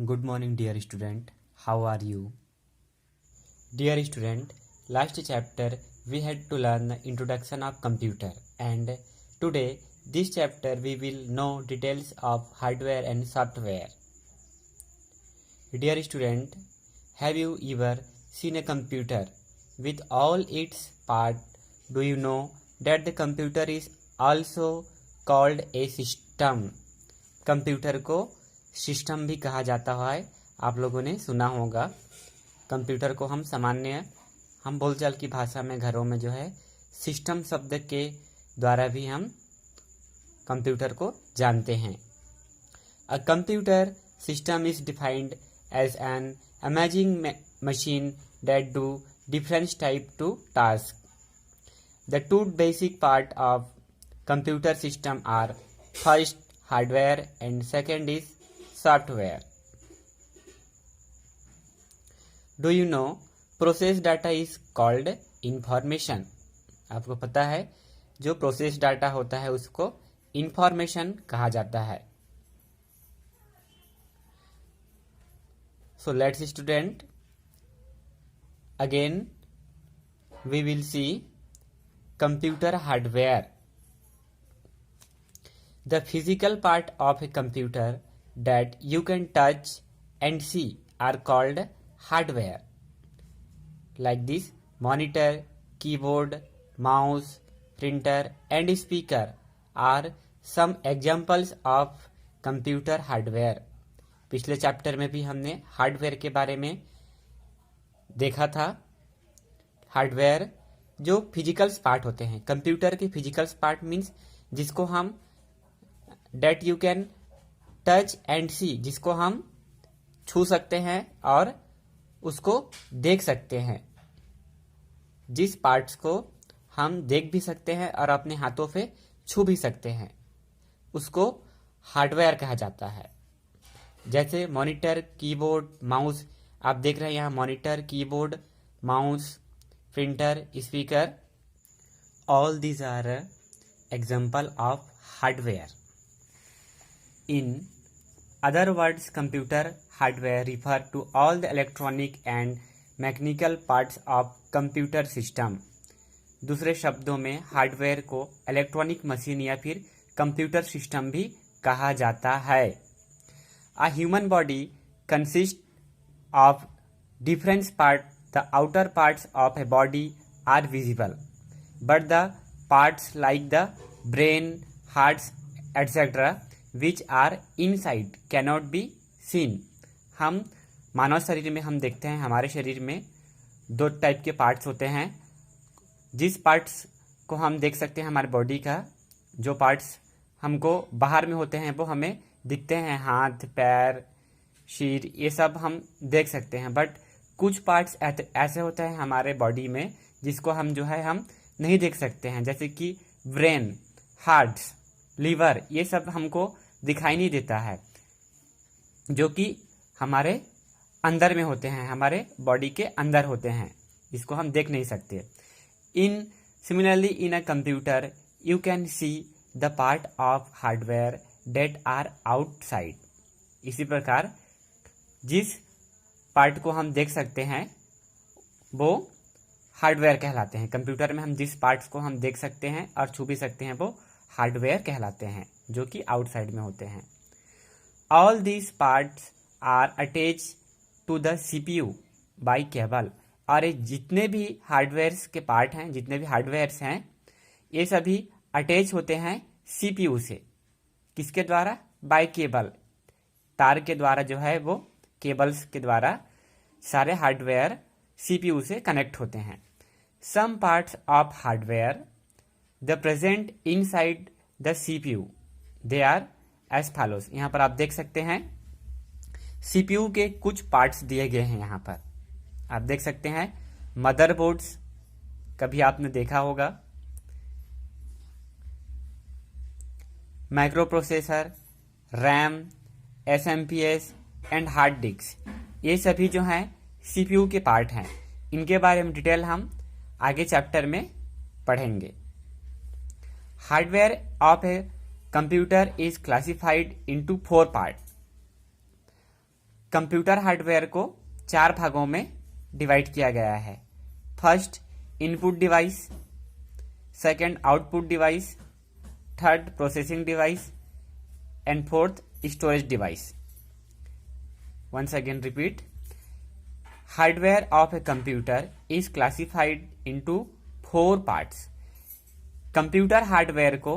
Good morning, dear student. How are you? Dear student, last chapter we had to learn the introduction of computer, and today this chapter we will know details of hardware and software. Dear student, have you ever seen a computer with all its parts? Do you know that the computer is also called a system? Computer को system भी कहा जाता है। आप लोगों ने सुना होगा। कंप्यूटर को हम बोलचाल की भाषा में घरों में जो है सिस्टम शब्द के द्वारा भी हम कंप्यूटर को जानते हैं। A computer system is defined as an amazing machine that do different type to task. The two basic part of computer system are first hardware and second is software. Do you know process data is called information? आपको पता है जो process data होता है उसको information कहा जाता है। So let's student again we will see computer hardware. The physical part of a computer that you can touch and see are called hardware. Like this, monitor, keyboard, mouse, printer and speaker are some examples of computer hardware. पिछले chapter में भी हमने hardware के बारे में देखा था। Hardware जो फिजिकल्स पार्ट होते हैं, कंप्यूटर के फिजिकल्स पार्ट मीन्स जिसको हम that you can touch and see, जिसको हम छू सकते हैं और उसको देख सकते हैं। जिस पार्ट्स को हम देख भी सकते हैं और अपने हाथों पे छू भी सकते हैं उसको हार्डवेयर कहा जाता है। जैसे मॉनिटर, कीबोर्ड, माउस। आप देख रहे हैं यहाँ monitor, keyboard, mouse, printer, speaker. All these are example of hardware. In other words, computer hardware refer to all the electronic and mechanical parts of computer system. दूसरे शब्दों में हार्डवेयर को electronic machine या फिर कंप्यूटर सिस्टम भी कहा जाता है। A human body consists of different parts. The outer parts of a body are visible, but the parts like the brain, hearts, etc. Which are inside cannot be seen. हम मानव शरीर में हम देखते हैं हमारे शरीर में दो टाइप के पार्ट्स होते हैं। जिस पार्ट्स को हम देख सकते हैं हमारे बॉडी का, जो पार्ट्स हमको बाहर में होते हैं वो हमें दिखते हैं, हाथ, पैर, सिर, ये सब हम देख सकते हैं। बट कुछ पार्ट्स ऐसे होते हैं हमारे बॉडी में जिसको हम जो है हम नहीं देख सकते हैं, जैसे कि ब्रेन, हार्ट्स, लीवर, ये सब हमको दिखाई नहीं देता है, जो कि हमारे अंदर में होते हैं, हमारे बॉडी के अंदर होते हैं, इसको हम देख नहीं सकते। Similarly in a computer you can see the part of hardware that are outside. इसी प्रकार जिस पार्ट को हम देख सकते हैं वो हार्डवेयर कहलाते हैं। कंप्यूटर में हम जिस पार्ट्स को हम देख सकते हैं और छू भी सकते हैं वो हार्डवेयर कहलाते हैं, जो कि आउटसाइड में होते हैं। All these parts are attach to the CPU by cable. और ये जितने भी हार्डवेयर्स के पार्ट हैं, जितने भी हार्डवेयर्स हैं, ये सभी अटैच होते हैं सीपीयू से। किसके द्वारा? बाय केबल, तार के द्वारा जो है वो केबल्स के द्वारा सारे हार्डवेयर सीपीयू से कनेक्ट होते हैं। Some parts of hardware the present inside the CPU they are as follows. यहाँ पर आप देख सकते हैं सीपीयू के कुछ पार्ट्स दिए गए हैं। यहाँ पर आप देख सकते हैं मदरबोर्ड्स, कभी आपने देखा होगा, micro processor, RAM, SMPS and hard disk, ये सभी जो हैं सीपीयू के पार्ट हैं। इनके बारे में डिटेल हम आगे चैप्टर में पढ़ेंगे। Hardware of a computer is classified into 4 part. Computer hardware को 4 भागों में डिवाइड किया गया है। First input device, second output device, third processing device and fourth storage device. Once again repeat, hardware of a computer is classified into 4 parts. Computer hardware को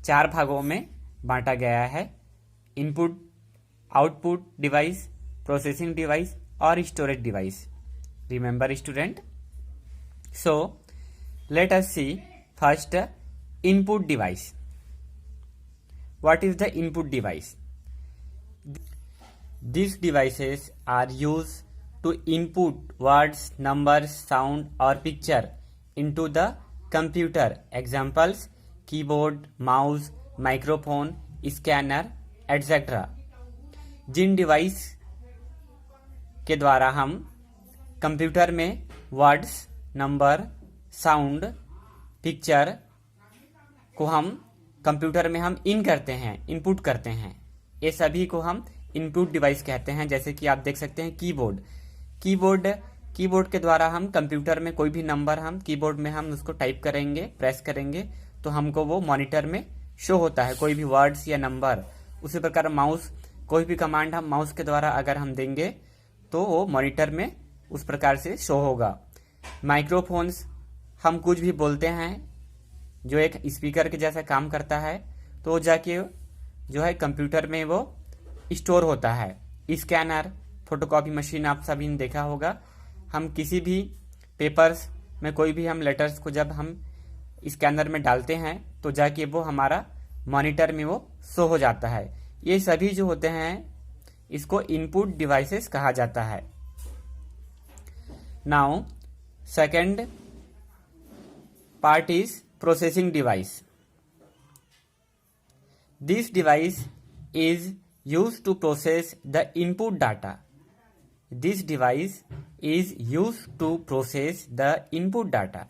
4 भागों में बांटा गया है। Input, output device, processing device और storage device. Remember student, so let us see first input device. What is the input device? These devices are used to input words, numbers, sound or picture into the computer. Examples: keyboard, mouse, microphone, scanner, etc. Jin device के द्वारा हम computer में words, number, sound, picture को हम computer में हम इन करते हैं, इनपुट करते हैं, ये सभी को हम इनपुट डिवाइस कहते हैं। जैसे कि आप देख सकते हैं कीबोर्ड के द्वारा हम कंप्यूटर में कोई भी नंबर हम कीबोर्ड में हम उसको टाइप करेंगे, प्रेस करेंगे तो हमको वो मॉनिटर में शो होता है, कोई भी वर्ड्स या नंबर। उसी प्रकार माउस, कोई भी कमांड हम माउस के द्वारा अगर हम देंगे तो वो मॉनिटर में उस प्रकार से शो होगा। माइक्रोफोन्स, हम कुछ भी बोलते हैं जो एक स्पीकर के जैसा काम करता है तो जाके जो है कंप्यूटर में वो स्टोर होता है। स्कैनर, फोटोकॉपी मशीन आप सभी ने देखा होगा। हम किसी भी पेपर्स में कोई भी हम लेटर्स को जब हम स्कैनर में डालते हैं तो जाके वो हमारा मॉनिटर में वो शो हो जाता है। ये सभी जो होते हैं इसको इनपुट डिवाइसेस कहा जाता है। Now second part is processing device. This device is used to process the input data. This device is used to process the input data.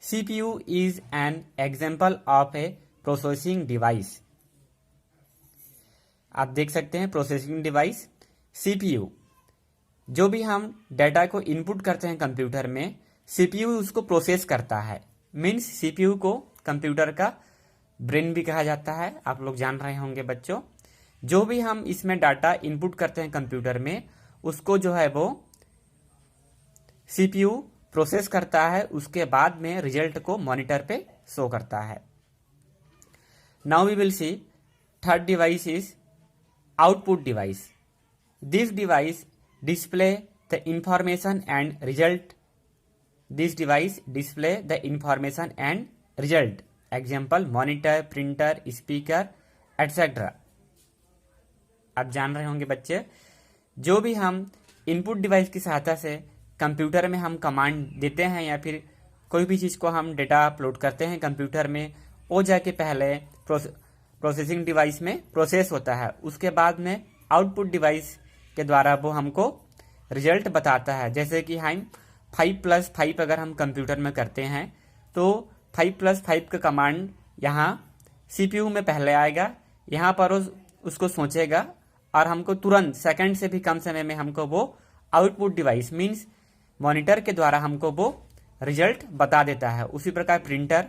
CPU is an example of a processing device. आप देख सकते हैं processing device CPU। जो भी हम data को input करते हैं कंप्यूटर में, CPU उसको प्रोसेस करता है। मीन्स CPU को कंप्यूटर का ब्रेन भी कहा जाता है, आप लोग जान रहे होंगे बच्चों। जो भी हम इसमें डाटा इनपुट करते हैं कंप्यूटर में, उसको जो है वो CPU प्रोसेस करता है, उसके बाद में रिजल्ट को मॉनिटर पे शो करता है। Now we will see third device is output device. This device display the information and result. This device display the information and result. Example monitor, printer, speaker etcetera. आप जान रहे होंगे बच्चे, जो भी हम इनपुट डिवाइस की सहायता से कंप्यूटर में हम कमांड देते हैं या फिर कोई भी चीज़ को हम डेटा अपलोड करते हैं कंप्यूटर में, वो जाके पहले प्रोसेसिंग डिवाइस में प्रोसेस होता है। उसके बाद में आउटपुट डिवाइस के द्वारा वो हमको रिजल्ट बताता है। जैसे कि हम 5+5 अगर हम कंप्यूटर में करते हैं तो 5+5 का कमांड यहाँ CPU में पहले आएगा, यहाँ पर उसको सोचेगा और हमको तुरंत सेकंड से भी कम समय में हमको वो आउटपुट डिवाइस मीन्स मॉनिटर के द्वारा हमको वो रिजल्ट बता देता है। उसी प्रकार प्रिंटर,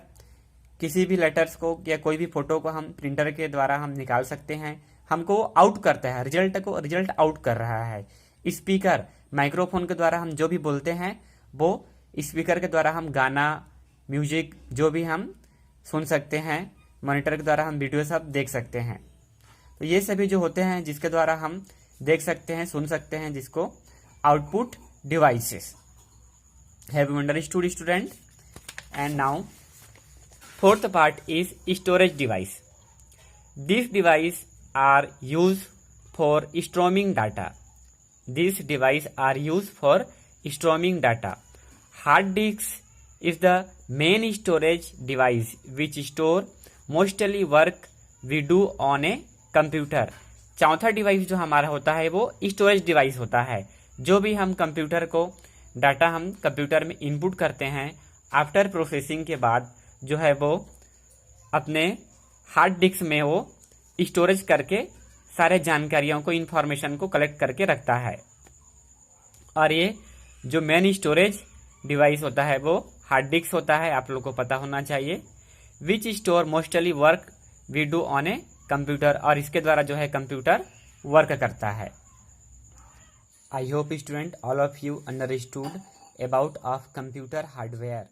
किसी भी लेटर्स को या कोई भी फोटो को हम प्रिंटर के द्वारा हम निकाल सकते हैं, हमको आउट करता है, रिजल्ट आउट कर रहा है। स्पीकर, माइक्रोफोन के द्वारा हम जो भी बोलते हैं वो स्पीकर के द्वारा हम गाना, म्यूजिक जो भी हम सुन सकते हैं, मॉनिटर के द्वारा हम वीडियो सब देख सकते हैं। तो ये सभी जो होते हैं जिसके द्वारा हम देख सकते हैं, सुन सकते हैं, जिसको output devices. Have you understood student? And now fourth part is storage device. This device are use for storing data. This device are use for storing data. Hard disk is the main storage device which store mostly work we do on a computer. चौथा device जो हमारा होता है वो storage device होता है। जो भी हम कंप्यूटर को डाटा हम कंप्यूटर में इनपुट करते हैं, आफ्टर प्रोसेसिंग के बाद जो है वो अपने हार्ड डिस्क में वो स्टोरेज करके सारे जानकारियों को, इंफॉर्मेशन को कलेक्ट करके रखता है। और ये जो मेन स्टोरेज डिवाइस होता है वो हार्ड डिस्क होता है, आप लोग को पता होना चाहिए। Which store mostly work we do on a computer, और इसके द्वारा जो है कंप्यूटर वर्क करता है। I hope student all of you understood about of computer hardware.